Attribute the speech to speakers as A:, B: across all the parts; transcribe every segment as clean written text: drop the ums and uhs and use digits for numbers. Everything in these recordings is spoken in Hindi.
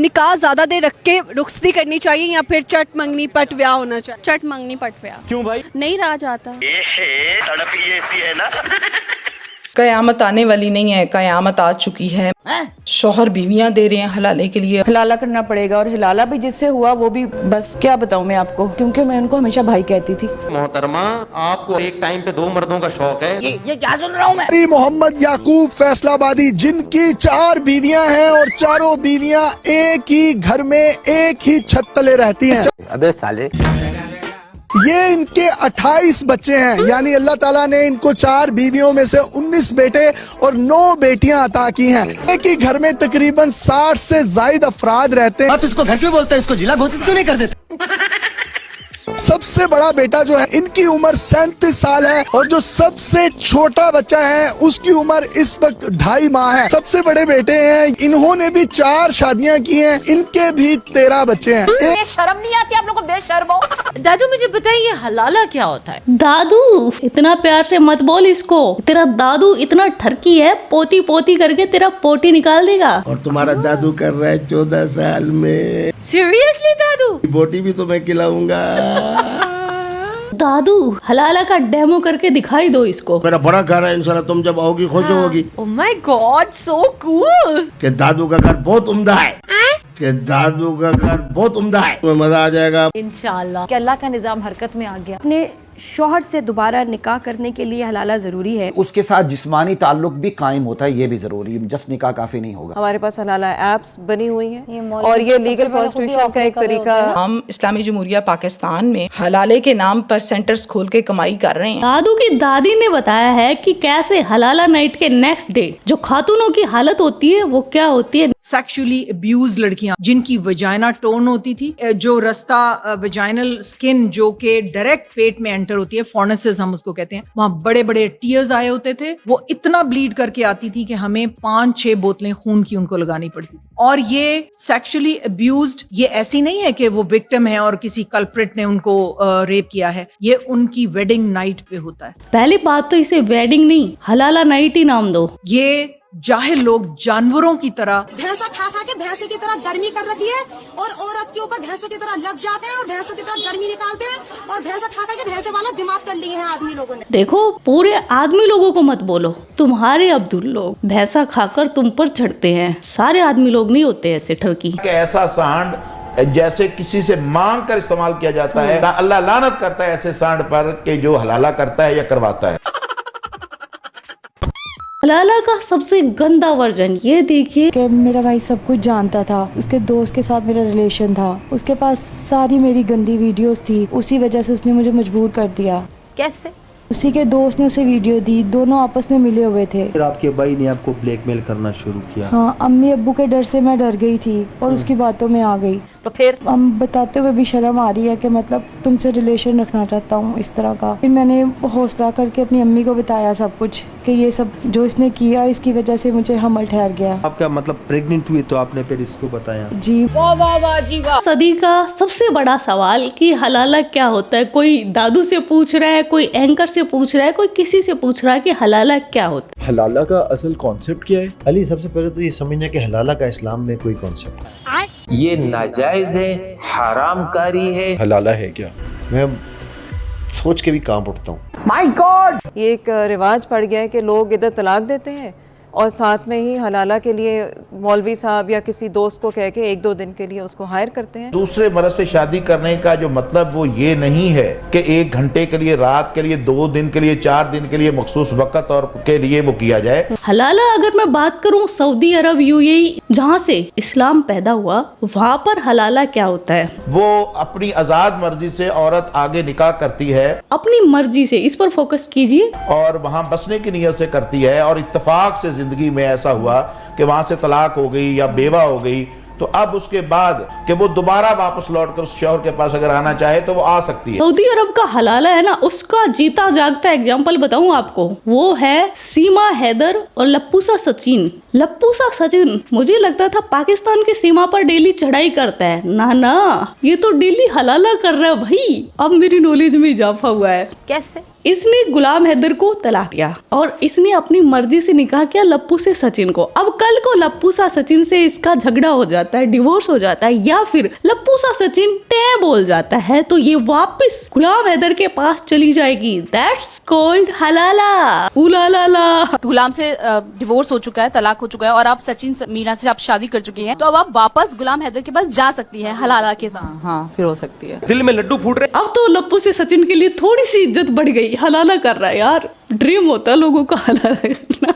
A: निकाह ज्यादा देर रख के रुखसती करनी चाहिए या फिर चट मंगनी पट ब्याह होना चाहिए?
B: चट मंगनी पट ब्याह।
C: क्यों भाई?
B: नहीं रहा जाता।
D: तड़प ही ऐसी है ना।
E: कयामत आने वाली नहीं है, कयामत आ चुकी है। शौहर बीवियां दे रहे हैं हलाले के लिए।
F: हलाला करना पड़ेगा और हिलाला भी जिससे हुआ वो भी बस क्या बताऊं मैं आपको, क्योंकि मैं उनको हमेशा भाई कहती थी।
C: मोहतरमा, आपको एक टाइम पे 2 मर्दों का शौक है।
F: ये क्या सुन रहा हूँ मैं?
G: मोहम्मद याकूब फैसलाबादी, जिनकी 4 बीवियां हैं और चारों बीवियां एक ही घर में एक ही छत तले रहती हैं।
D: अबे साले,
G: ये इनके 28 बच्चे हैं, यानी अल्लाह ताला ने इनको 4 बीवियों में से 19 बेटे और 9 बेटियां अता की हैं। एक ही घर में तकरीबन 60 से ज्यादा अफराद रहते हैं।
H: तो इसको घर क्यों बोलते हैं? इसको जिला घोषित क्यों नहीं कर देते?
G: सबसे बड़ा बेटा जो है इनकी उम्र 37 साल है और जो सबसे छोटा बच्चा है उसकी उम्र इस वक्त 2.5 माह है। सबसे बड़े बेटे हैं, इन्होंने भी 4 शादियां की हैं, इनके भी 13 बच्चे हैं।
I: शर्म नहीं आती आप लोगों को? बेशर्म हो।
J: दादू मुझे बताइए हलाला क्या होता है?
F: दादू इतना प्यार से मत बोल इसको, तेरा दादू इतना ठरकी है, पोती पोती करके तेरा पोटी निकाल देगा।
D: और तुम्हारा जादू कर रहा है 14 साल में।
J: सीरियसली दादू?
D: बोटी भी तुम्हें खिलाऊंगा।
F: दादू हलाला का डेमो करके दिखाई दो इसको।
D: मेरा बड़ा घर है, इंशाल्लाह तुम जब आओगी खुश होगी।
J: Oh my God, so cool.
D: कि दादू का घर बहुत उम्दा है, कि दादू का घर बहुत उम्दा है, तुम्हें मजा आ जाएगा
J: इंशाल्लाह।
I: कि अल्लाह का निजाम हरकत में आ गया।
K: अपने शौहर से दोबारा निकाह करने के लिए हलाला जरूरी है।
H: उसके साथ जिस्मानी ताल्लुक भी कायम होता है, ये भी जरूरी है। जस्ट निकाह काफी नहीं होगा।
K: हमारे पास हलाला एप्स बनी हुई हैं और ये लीगल कॉन्स्टिट्यूशन का एक तरीका।
E: हम इस्लामी जमहूरिया पाकिस्तान में हलाले के नाम पर सेंटर्स खोल के कमाई कर रहे हैं।
F: दादू की दादी ने बताया है कि कैसे हलाला नाइट के नेक्स्ट डे जो खातूनों की हालत होती है वो क्या होती है।
L: सेक्सुअली अब्यूज लड़कियां जिनकी वजाइना टोन होती थी, जो रास्ता वजाइनल स्किन जो के डायरेक्ट पेट में एंटर होती है, फोर्नेसिस हम उसको कहते हैं, वहां बड़े बड़े टीयर्स आए होते थे। वो इतना ब्लीड करके आती थी कि हमें 5-6 बोतलें खून की उनको लगानी पड़ती थी। और ये सेक्सुअली अब्यूज्ड, ये ऐसी नहीं है कि वो विक्टिम है और किसी कल्प्रिट ने उनको रेप किया है, ये उनकी वेडिंग नाइट पे होता है।
F: पहली बात तो इसे वेडिंग नहीं हलाला नाइट ही नाम दो।
L: ये जाहिल लोग जानवरों की तरह
I: भैंसा खा खा के भैंसे की तरह गर्मी कर रखी है और औरत के ऊपर भैंसों की तरह लग जाते हैं और भैंसों की तरह गर्मी निकालते हैं और भैंसा खा खा के भैंसे वाला दिमाग कर लिए हैं आदमी लोगों ने।
F: देखो पूरे आदमी लोगों को मत बोलो, तुम्हारे अब्दुल लोग भैंसा खाकर तुम पर चढ़ते हैं, सारे आदमी लोग नहीं होते ऐसे ठरकी।
D: ऐसा सांड जैसे किसी से मांग कर इस्तेमाल किया जाता है, अल्लाह लानत करता है ऐसे सांड पर कि जो हलाला करता है या करवाता है।
F: हलाला का सबसे गंदा वर्जन ये देखिए
K: कि मेरा भाई सब कुछ जानता था, उसके दोस्त के साथ मेरा रिलेशन था, उसके पास सारी मेरी गंदी वीडियोस थी, उसी वजह से उसने मुझे मजबूर कर दिया।
I: कैसे?
K: उसी के दोस्त ने उसे वीडियो दी, दोनों आपस में मिले हुए थे।
C: फिर आपके भाई ने आपको ब्लैकमेल करना शुरू किया?
K: हाँ, अम्मी अब्बू के डर से मैं डर गई थी और उसकी बातों में आ गई।
I: तो फिर
K: हम बताते हुए भी शर्म आ रही है कि मतलब तुमसे रिलेशन रखना चाहता हूँ इस तरह का। फिर मैंने हौसला करके अपनी अम्मी को बताया सब कुछ कि ये सब जो इसने किया इसकी वजह से मुझे हमल ठहर गया।
C: आपका मतलब प्रेग्नेंट हुई तो आपने फिर इसको बताया?
K: जी।
J: वाह वाह वाह जी वाह।
F: सदी का सबसे बड़ा सवाल कि हलाला क्या होता है। कोई दादू से पूछ रहा है, कोई एंकर से पूछ रहा है, कोई किसी से पूछ रहा है कि हलाला क्या होता है।
C: हलाला का असल कॉन्सेप्ट क्या है?
H: अली, सबसे पहले तो ये समझना कि हलाला का इस्लाम में कोई कॉन्सेप्ट है।
C: ये नाजायज है, हरामकारी है। हलाला है क्या?
H: मैं सोच के भी कांप उठता हूँ।
K: माय गॉड, ये एक रिवाज पड़ गया है कि लोग इधर तलाक देते हैं और साथ में ही हलाला के लिए मौलवी साहब या किसी दोस्त को कह के 1-2 दिन के लिए उसको हायर करते हैं।
D: दूसरे मर्द से शादी करने का जो मतलब वो ये नहीं है कि 1 घंटे के लिए, रात के लिए, 2 दिन के लिए, 4 दिन के लिए मखसूस वक्त और के लिए वो किया जाए।
F: हलाला अगर मैं बात करूं सऊदी अरब यूएई जहां से इस्लाम पैदा हुआ, वहां पर हलाला क्या होता है?
D: वो अपनी आजाद मर्जी से औरत आगे निकाह करती है,
F: अपनी मर्जी से, इस पर फोकस कीजिए,
D: और वहां बसने की नीयत से करती है और इत्तेफाक से जिंदगी में ऐसा हुआ कि वहां से तलाक हो गई या बेवा हो गई, तो अब उसके बाद कि वो दोबारा वापस लौटकर उस शौहर के पास अगर आना चाहे तो वो आ सकती है।
F: सऊदी अरब का हलाला है ना, उसका जीता जागता एग्जांपल बताऊं आपको, वो है सीमा हैदर और लप्पूसा सचिन। लप्पूसा सचिन मुझे लगता था पाकिस्तान की सीमा पर डेली चढ़ाई करता है, ना ये तो डेली हलाला कर रहा है भाई। अब मेरी नॉलेज में इजाफा हुआ है।
I: कैसे?
F: इसने गुलाम हैदर को तलाक दिया और इसने अपनी मर्जी से निकाह किया लप्पू से सचिन को। अब कल को लप्पू सा सचिन से इसका झगड़ा हो जाता है, डिवोर्स हो जाता है, या फिर लप्पू सा सचिन टे बोल जाता है, तो ये वापस गुलाम हैदर के पास चली जाएगी। That's called हलाला। उलालाला।
A: गुलाम से डिवोर्स हो चुका है, तलाक हो चुका है, और आप सचिन मीना से आप शादी कर चुकी हैं, तो अब आप वापस गुलाम हैदर के पास जा सकती हैं हलाला के साथ।
E: हाँ, फिर हो सकती है।
C: दिल में लड्डू फूट रहे।
F: अब तो लप्पू से सचिन के लिए थोड़ी सी इज्जत बढ़ गई। हलाला कर रहा है यार, ड्रीम होता है लोगों का हलाला करना।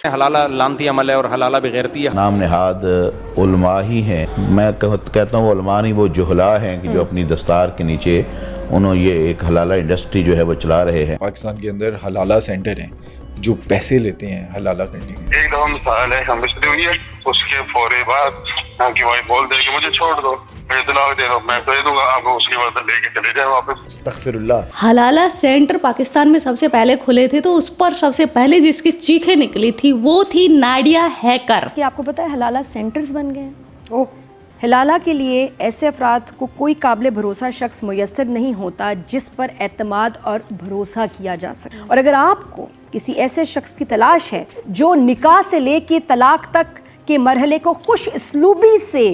C: हलाला लानती अमल है और हलाला बेगैरती है।
D: नाम नहाद उलमा ही हैं। मैं कहता हूँ उलमा नहीं, वो जुहला हैं कि जो अपनी दस्तार के नीचे उन्होंने ये एक हलाला इंडस्ट्री जो है वो चला रहे हैं।
B: पाकिस्तान के अंदर हलाला सेंटर हैं जो पैसे लेते हैं हलाला करने के।
M: एक दफा मिसाल है, हमें शादी हुई है, उसके फौरी बाद की वाइफ बोल दे कि मुझे छोड़ दो, मुझे तलाक दे दो, मैं दे दूंगा, आप उसके बाद लेके चले जाए वापस।
B: अस्तगफिरुल्लाह।
F: हलाला सेंटर पाकिस्तान में सबसे पहले खुले थे, तो उस पर सबसे पहले जिसकी चीखें निकली थी वो थी नाडिया हैकर।
N: कि आपको पता है हलाला सेंटर्स बन गए हैं। ओह, हलाला के लिए ऐसे अफराद को कोई काबिल भरोसा शख्स मुयस्सर नहीं होता जिस पर एतमाद और भरोसा किया जा सके। और अगर आपको किसी ऐसे शख्स की तलाश है जो निकाह से लेके तलाक तक के मरहले को खुश इसलूबी से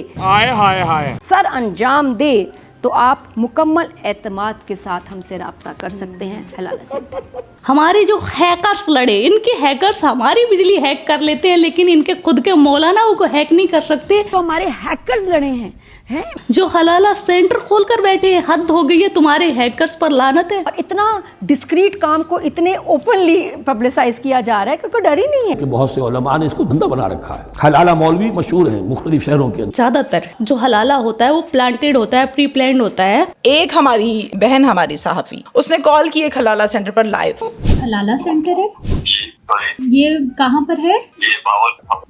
N: सर अंजाम दे, तो आप मुकम्मल एतमाद के साथ हमसे राब्ता कर सकते हैं हलाला सेंटर।
F: हमारे जो हैकर्स लड़े, इनके हैकर्स हमारी बिजली हैक कर लेते हैं, लेकिन इनके खुद के मौलाना को हैक नहीं कर सकते।
N: तो हमारे हैकर्स लड़े हैं
F: जो हलाला सेंटर खोल कर बैठे हैं। हद हो गई है, तुम्हारे हैकर्स पर लानत है।
N: और इतना डिस्क्रीट काम को इतने ओपनली पब्लिसाइज किया जा रहा है क्योंकि डर ही नहीं है
O: कि बहुत से उलमा ने इसको धंधा बना रखा है। हलाला मौलवी मशहूर है मुख्तलिफ शहरों के अंदर।
F: ज्यादातर जो हलाला होता है वो प्लांटेड होता है, प्री प्लान्ड होता है।
E: एक हमारी बहन, हमारी सहाफी, उसने कॉल की एक हलाला सेंटर पर लाइव।
P: हलाला सेंटर है ये कहाँ पर है?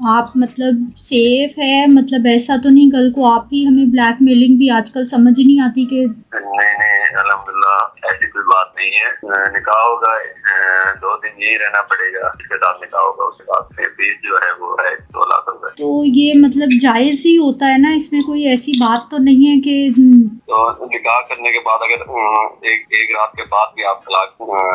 P: आप मतलब सेफ है, मतलब ऐसा तो नहीं कल को आप ही हमें ब्लैकमेलिंग भी आजकल समझ ही नहीं आती कि
M: नहीं अल्हम्दुलिल्लाह ऐसी कोई बात नहीं है। निकाह होगा, 2 दिन यही रहना पड़ेगा, इसके साथ निकाह होगा, उसके बाद फिर फीस जो है वो है 2 लाख रुपए।
P: तो ये मतलब जायज ही होता है ना, इसमें कोई ऐसी बात तो नहीं है कि
M: तो निकाह करने के बाद अगर एक रात के बाद भी आप तलाक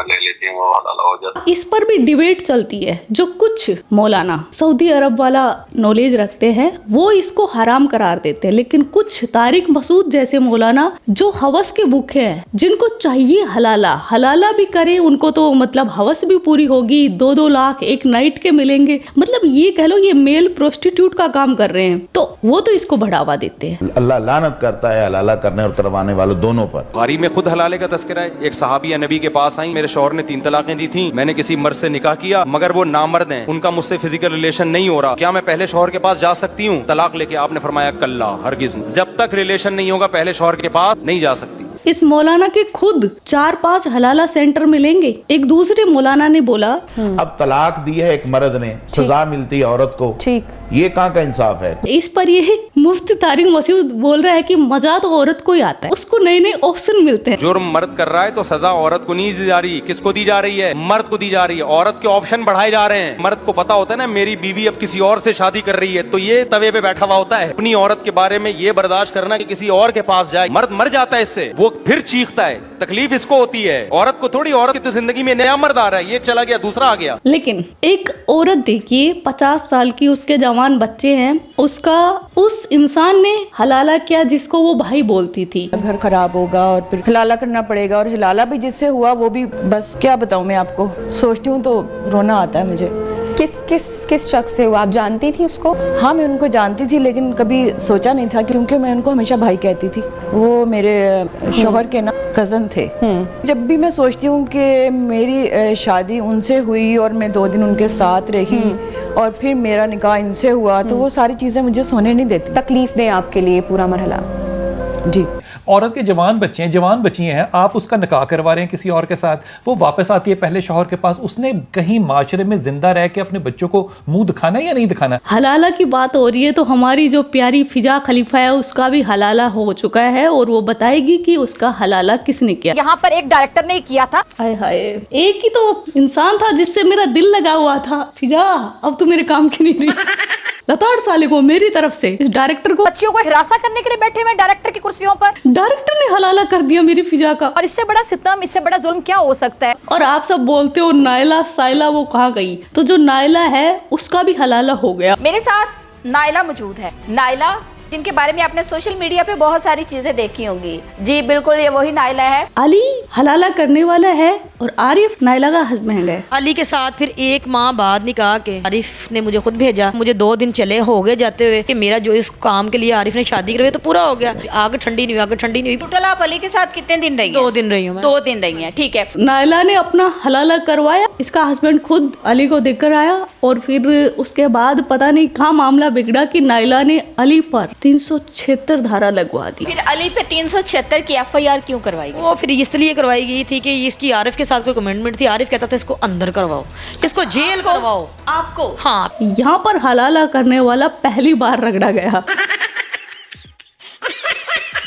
M: ले लेते हैं वो हलाला हो जाता है।
F: इस पर भी डिबेट चलती है। जो कुछ मौलाना सऊदी अरब वाला नॉलेज रखते हैं वो इसको हराम करार देते हैं, लेकिन कुछ तारिक मसूद जैसे मौलाना जो हवस के भूखे हैं, जिनको चाहिए हलाला भी करे, उनको तो मतलब हवस भी पूरी होगी, 2-2 लाख एक नाइट के मिलेंगे, मतलब ये कह लो ये मेल प्रोस्टिट्यूट का काम कर रहे हैं, तो वो तो इसको बढ़ावा देते हैं।
D: अल्लाह लानत करता है हलाला करने और करवाने वालों दोनों पर।
C: बुखारी में खुद हलाले का तस्करा है। एक सहाबिया नबी के पास आई, मेरे शौहर ने 3 तलाकें दी थी, मैंने किसी मर्द से निकाह किया मगर वो नामर्द हैं, उनका मुझसे फिजिकल रिलेशन नहीं हो रहा, क्या मैं पहले शौहर के पास जा सकती हूँ तलाक लेके? आपने फरमाया कल्ला, हरगिज नहीं, जब तक रिलेशन नहीं होगा पहले शौहर के पास नहीं जा सकती।
F: इस मौलाना के खुद 4-5 हलाला सेंटर मिलेंगे। एक दूसरे मौलाना ने बोला
D: अब तलाक दी है एक मर्द ने, सजा मिलती है औरत को,
N: ठीक,
D: ये कहाँ का इंसाफ है?
F: इस पर ये मुफ्ती तारिक मसूद बोल रहा है कि मजा तो औरत को ही आता है, उसको नए नए ऑप्शन मिलते हैं।
C: जुर्म मर्द कर रहा है तो सजा औरत को नहीं दी जा रही, किसको दी जा रही है? मर्द को दी जा रही है। औरत के ऑप्शन बढ़ाए जा रहे हैं। मर्द को पता होता है ना मेरी बीवी अब किसी और से शादी कर रही है, तो ये तवे पे बैठा हुआ होता है अपनी औरत के बारे में ये बर्दाश्त करना कि किसी और के पास जाए। मर्द मर जाता है इससे, वो फिर चीखता है, तकलीफ इसको होती है, औरत को थोड़ी। औरत की तो जिंदगी में नया मर्द आ रहा है, ये चला गया दूसरा आ गया।
F: लेकिन एक औरत देखिए 50 साल की, उसके जवान बच्चे हैं, उसका उस इंसान ने हलाला किया जिसको वो भाई बोलती थी।
K: घर खराब होगा और फिर हलाला करना पड़ेगा, और हलाला भी जिससे हुआ वो भी बस क्या बताऊं मैं आपको, सोचती हूँ तो रोना आता है मुझे।
N: किस शख्स से हुआ? आप जानती थी उसको?
K: हाँ, मैं उनको जानती थी, लेकिन कभी सोचा नहीं था, क्योंकि मैं उनको हमेशा भाई कहती थी। वो मेरे शौहर के ना कज़न थे। जब भी मैं सोचती हूँ कि मेरी शादी उनसे हुई और मैं 2 दिन उनके साथ रही और फिर मेरा निकाह इनसे हुआ, तो वो सारी चीज़ें मुझे सोने नहीं देती।
N: तकलीफ दें आपके लिए पूरा मरहला।
K: जी,
Q: औरत के जवान बच्चे हैं, जवान बच्ची हैं, आप उसका निकाह करवा रहे हैं किसी और के साथ, वो वापस आती है पहले शौहर के पास, उसने कहीं माशरे में जिंदा रह के अपने बच्चों को मुंह दिखाना है या नहीं दिखाना?
F: हलाला की बात हो रही है तो हमारी जो प्यारी फिजा खलीफा है उसका भी हलाला हो चुका है और वो बताएगी कि उसका हलाला किसने किया।
N: यहाँ पर एक डायरेक्टर ने किया था।
F: हाय हाय, एक ही तो इंसान था जिससे मेरा दिल लगा हुआ था। फिजा अब तो मेरे काम की नहीं रही। लताड़ साले को मेरी तरफ से, इस डायरेक्टर को।
N: बच्चियों को हिरासा करने के लिए बैठे हुए डायरेक्टर की कुर्सियों पर,
F: डायरेक्टर ने हलाला कर दिया मेरी फिजा का।
N: और इससे बड़ा सितम, इससे बड़ा जुल्म क्या हो सकता है?
F: और आप सब बोलते हो नायला साइला वो कहाँ गई, तो जो नायला है उसका भी हलाला हो गया।
N: मेरे साथ नायला मौजूद है। नायला जिनके बारे में आपने सोशल मीडिया पे बहुत सारी चीजें देखी होंगी। जी बिल्कुल, ये वही नायला है।
F: अली हलाला करने वाला है और आरिफ नायला का हस्बैंड है।
J: अली के साथ फिर 1 माह बाद निकाह के आरिफ ने मुझे खुद भेजा, मुझे 2 दिन चले हो गए जाते हुए कि मेरा जो इस काम के लिए आरिफ ने शादी करवाई तो पूरा हो गया। आग ठंडी नहीं हुई, आग ठंडी नहीं हुई।
N: टोटल आप अली के साथ कितने दिन रही?
J: 2 दिन रही हूँ मैं।
N: 2 दिन रही हैं, ठीक है।
F: नायला ने अपना हलाला करवाया, इसका हस्बैंड खुद अली को देखकर आया और फिर उसके बाद पता नहीं कहाँ मामला बिगड़ा कि नायला ने अली पर 376 धारा लगवा दी।
N: फिर अली पे 376 की FIR क्यों करवाई गई?
J: वो फिर इसलिए करवाई गई थी कि इसकी आरिफ के साथ कोई कमिटमेंट थी। आरिफ कहता था इसको अंदर करवाओ, इसको जेल करवाओ।
N: आपको?
J: हाँ।
F: यहाँ पर हलाला करने वाला पहली बार रगड़ा गया।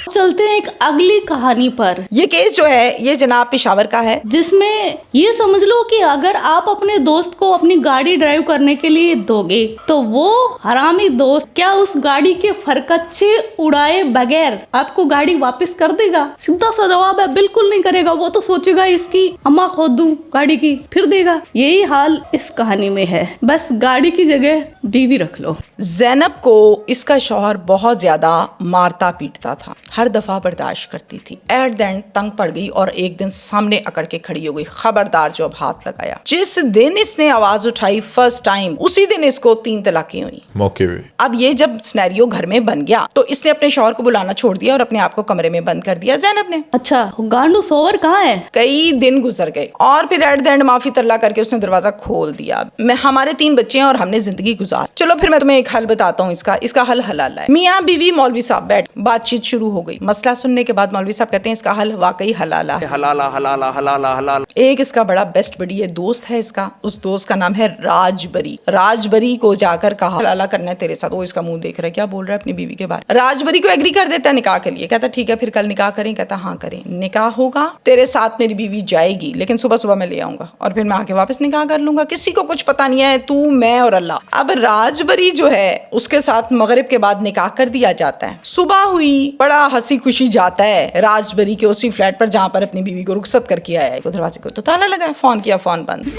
F: चलते हैं एक अगली कहानी पर।
E: ये केस जो है ये जनाब पेशावर का है,
F: जिसमें ये समझ लो कि अगर आप अपने दोस्त को अपनी गाड़ी ड्राइव करने के लिए दोगे तो वो हरामी दोस्त क्या उस गाड़ी के फरकच्चे उड़ाए बगैर आपको गाड़ी वापस कर देगा? सीधा सा जवाब है, बिल्कुल नहीं करेगा। वो तो सोचेगा इसकी अम्मा खोद दूं गाड़ी की, फिर देगा। यही हाल इस कहानी में है, बस गाड़ी की जगह बीवी रख लो।
E: ज़ैनब को इसका शौहर बहुत ज्यादा मारता पीटता था, हर दफा बर्दाश्त करती थी। एट द एंड तंग पड़ गई और एक दिन सामने अकड़ के खड़ी हो गई। खबरदार जो अब हाथ लगाया। जिस दिन इसने आवाज उठाई फर्स्ट टाइम, उसी दिन इसको 3 तलाकें हुई
B: मौके पे।
E: अब ये जब सिनेरियो घर में बन गया तो इसने अपने शौहर को बुलाना छोड़ दिया और अपने आप को कमरे में बंद कर दिया ज़ैनब ने।
F: अच्छा, गांडू सोवर कहाँ है?
E: कई दिन गुजर गए और फिर एट द एंड माफी तरला करके उसने दरवाजा खोल दिया। मैं हमारे 3 बच्चे हैं और हमने जिंदगी गुजार। चलो फिर मैं तुम्हें एक हल बताता हूँ। इसका हल हलाला है। मियाँ बीवी मौलवी साहब बैठ, बातचीत शुरू हो गई। मसला सुनने के बाद मौलवी साहब कहते हैं इसका हल वाकई हलाला है।
C: हलाला हलाला हलाला हलाला।
E: एक इसका बड़ा बेस्ट बड़ी है दोस्त है इसका, उस दोस्त का नाम है राजबरी। राजबरी को जाकर कहा हलाला करना है तेरे साथ। वो इसका मुंह देख रहा है क्या बोल रहा है अपनी बीवी के बारे। राजबरी को एग्री कर देता है निकाह के लिए। कहता ठीक है फिर कल निकाह करें। कहता हाँ करें, निकाह होगा, तेरे साथ मेरी बीवी जाएगी, लेकिन सुबह सुबह मैं ले आऊंगा और फिर मैं आके वापस निकाह कर लूंगा। किसी को कुछ पता नहीं है, तू मैं और अल्लाह। अब राजबरी जो है उसके साथ मगरिब के बाद निकाह कर दिया जाता है। सुबह हुई, बड़ा हंसी खुशी जाता है राजबरी के उसी फ्लैट पर जहां पर अपनी बीवी को रुखसत करके आया है। दरवाजे को तो ताला लगा है, फोन किया, फोन बंद।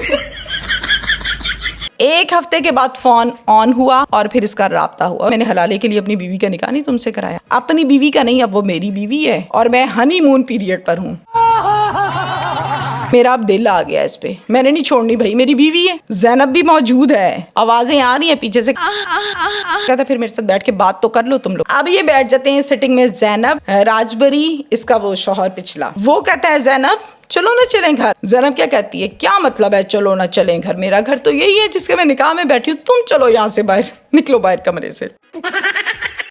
E: 1 हफ्ते के बाद फोन ऑन हुआ और फिर इसका राब्ता हुआ। मैंने हलाले के लिए अपनी बीवी का निकाह नहीं तुमसे कराया। अपनी बीवी का नहीं, अब वो मेरी बीवी है और मैं हनीमून पीरियड पर हूँ। मेरा अब दिल आ गया इस पे, मैंने नहीं छोड़नी भाई, मेरी बीवी है। ज़ैनब भी मौजूद है, आवाजें आ रही हैं पीछे से। कहता फिर मेरे साथ बैठ के बात तो कर लो तुम लोग। अब ये बैठ जाते हैं सिटिंग में ज़ैनब, राजबरी, इसका वो शौहर पिछला। वो कहता है ज़ैनब चलो ना चलें घर। ज़ैनब क्या कहती है, क्या मतलब है चलो ना चलें घर? मेरा घर तो यही है जिसके मैं निकाह में बैठी हूँ। तुम चलो यहाँ से बाहर, निकलो बाहर कमरे से।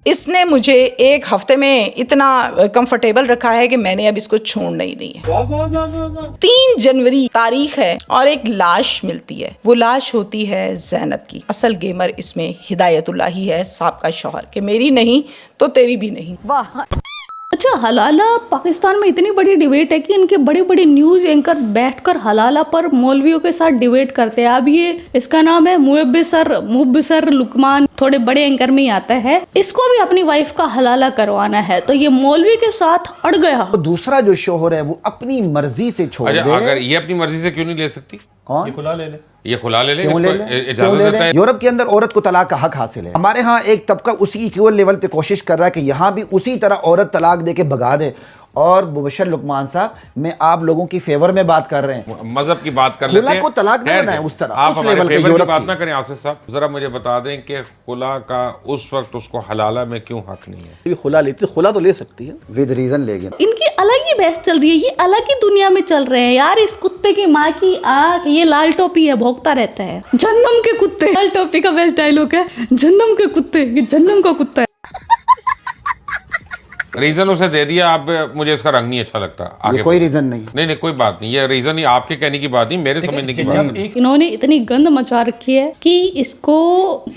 E: इसने मुझे 1 हफ्ते में इतना कंफर्टेबल रखा है कि मैंने अब इसको छोड़ना ही नहीं है। 3 जनवरी तारीख है और एक लाश मिलती है। वो लाश होती है ज़ैनब की। असल गेमर इसमें हिदायतुल्लाह ही है, साहब शौहर, कि मेरी नहीं तो तेरी भी नहीं।
N: वाह।
F: अच्छा, हलाला पाकिस्तान में इतनी बड़ी डिबेट है कि इनके बड़े बड़े न्यूज एंकर बैठकर हलाला पर मौलवियों के साथ डिबेट करते हैं। अब ये इसका नाम है मुबसर लुकमान, थोड़े बड़े एंकर में ही आता है। इसको भी अपनी वाइफ का हलाला करवाना है तो ये मौलवी के साथ अड़ गया।
H: तो दूसरा जो शोहर है वो अपनी मर्जी से छोड़ दे।
C: अगर ये अपनी मर्जी से क्यों नहीं ले सकती?
H: कौन?
C: ये खुला ले ले, ये खुला ले ले,
H: क्यों ले ले?
C: इजाजत देता है।
H: यूरोप के अंदर औरत को तलाक का हक हासिल है। हमारे यहाँ एक तबका उसी इक्वल लेवल पे कोशिश कर रहा है कि यहाँ भी उसी तरह औरत तलाक दे के भगा दे। और मुबशर लुकमान साहब, मैं आप लोगों की फेवर में बात कर रहे हैं,
C: मजहब की बात कर लेते हैं।
H: को तलाक नहीं बनाए उस तरह,
C: आप
H: उस लेवल के
C: यूरोप की बात ना करें। आसिफ साहब जरा मुझे बता दें कि खुला का उस वक्त उसको हलाला में क्यों हक नहीं है?
O: खुला लेती, खुला तो ले सकती है,
H: विद रीजन लेगी।
F: इनकी अलग ही बहस चल रही है, ये अलग ही दुनिया में चल रहे हैं यार। इस कुत्ते की माँ की आँख, ये लाल टोपी है, भौंकता रहता है। जन्नम के कुत्ते, लाल टोपी का बेस्ट डायलॉग है, जन्नम के कुत्ते, ये जन्नम का कुत्ता है।
R: रीजन उसे दे दिया, अब मुझे इसका रंग नहीं अच्छा लगता। आगे
H: कोई रीजन नहीं,
R: नहीं कोई बात नहीं, ये रीजन ही आपके कहने की बात नहीं, मेरे समझने की बात नहीं।
F: इन्होंने इतनी गंद मचा रखी है कि इसको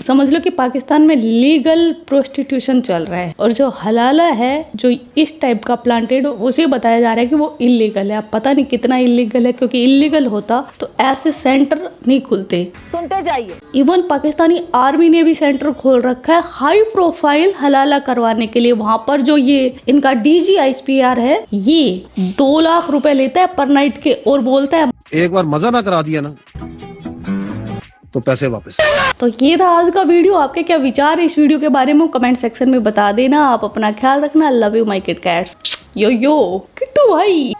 F: समझ लो कि पाकिस्तान में लीगल प्रोस्टिट्यूशन चल रहा है, और जो हलाला है, जो इस टाइप का प्लांटेड, उसे बताया जा रहा है कि वो इलीगल है। अब पता नहीं कितना इलीगल है, क्योंकि इलीगल होता तो ऐसे सेंटर नहीं खुलते।
N: सुनते जाइए।
F: इवन पाकिस्तानी आर्मी ने भी सेंटर खोल रखा है हाई प्रोफाइल हलाला करवाने के लिए। वहां पर जो ये इनका DGISPR है, ये 2 लाख रुपए लेता है पर नाइट के, और बोलता है
G: एक बार मजा ना करा दिया ना तो पैसे वापस।
F: तो ये था आज का वीडियो। आपके क्या विचार इस वीडियो के बारे में कमेंट सेक्शन में बता देना। आप अपना ख्याल रखना। Love you my kit cats. Yo Kittu भाई।